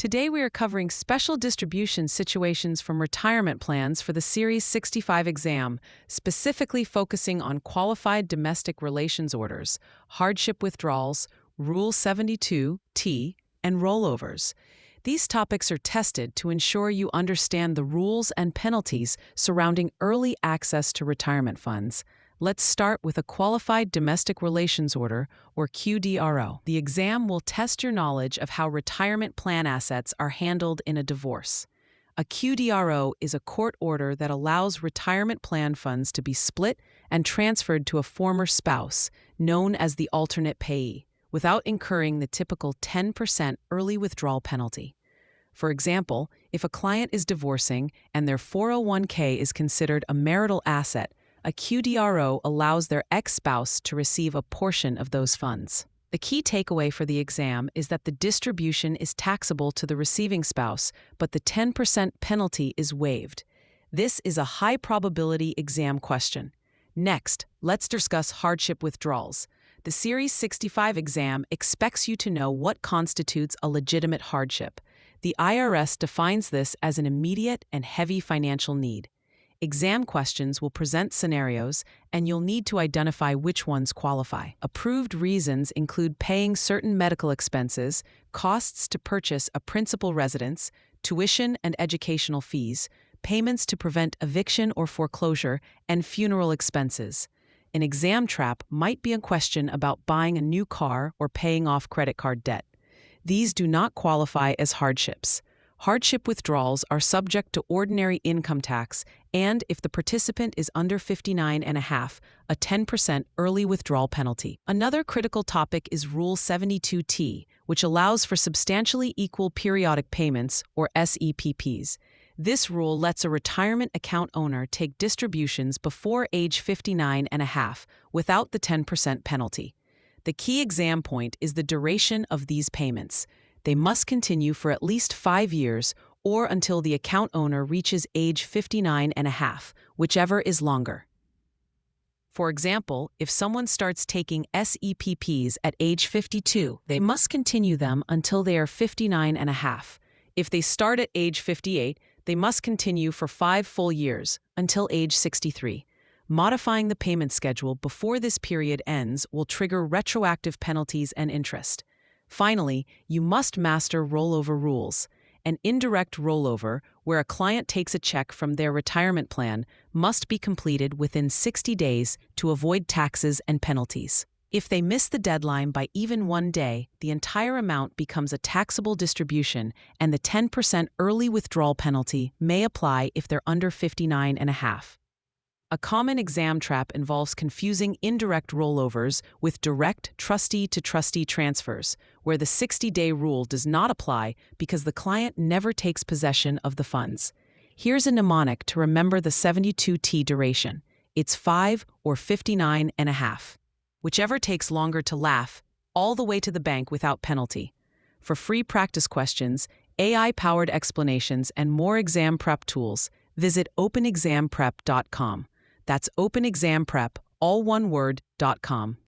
Today we are covering special distribution situations from retirement plans for the Series 65 exam, specifically focusing on qualified domestic relations orders, hardship withdrawals, Rule 72T, and rollovers. These topics are tested to ensure you understand the rules and penalties surrounding early access to retirement funds. Let's start with a Qualified Domestic Relations Order, or QDRO. The exam will test your knowledge of how retirement plan assets are handled in a divorce. A QDRO is a court order that allows retirement plan funds to be split and transferred to a former spouse, known as the alternate payee, without incurring the typical 10% early withdrawal penalty. For example, if a client is divorcing and their 401k is considered a marital asset, a QDRO allows their ex-spouse to receive a portion of those funds. The key takeaway for the exam is that the distribution is taxable to the receiving spouse, but the 10% penalty is waived. This is a high-probability exam question. Next, let's discuss hardship withdrawals. The Series 65 exam expects you to know what constitutes a legitimate hardship. The IRS defines this as an immediate and heavy financial need. Exam questions will present scenarios, and you'll need to identify which ones qualify. Approved reasons include paying certain medical expenses, costs to purchase a principal residence, tuition and educational fees, payments to prevent eviction or foreclosure, and funeral expenses. An exam trap might be a question about buying a new car or paying off credit card debt. These do not qualify as hardships. Hardship withdrawals are subject to ordinary income tax and, if the participant is under 59.5, a 10% early withdrawal penalty. Another critical topic is Rule 72T, which allows for substantially equal periodic payments, or SEPPs. This rule lets a retirement account owner take distributions before age 59.5 without the 10% penalty. The key exam point is the duration of these payments. They must continue for at least 5 years or until the account owner reaches age 59.5, whichever is longer. For example, if someone starts taking SEPPs at age 52, they must continue them until they are 59.5. If they start at age 58, they must continue for 5 full years, until age 63. Modifying the payment schedule before this period ends will trigger retroactive penalties and interest. Finally, you must master rollover rules. An indirect rollover, where a client takes a check from their retirement plan, must be completed within 60 days to avoid taxes and penalties. If they miss the deadline by even 1 day, the entire amount becomes a taxable distribution, and the 10% early withdrawal penalty may apply if they're under 59.5. A common exam trap involves confusing indirect rollovers with direct trustee-to-trustee transfers, where the 60-day rule does not apply because the client never takes possession of the funds. Here's a mnemonic to remember the 72T duration. It's 5 or 59.5. Whichever takes longer to laugh, all the way to the bank without penalty. For free practice questions, AI-powered explanations, and more exam prep tools, visit openexamprep.com. That's openexamprep, all one word, .com.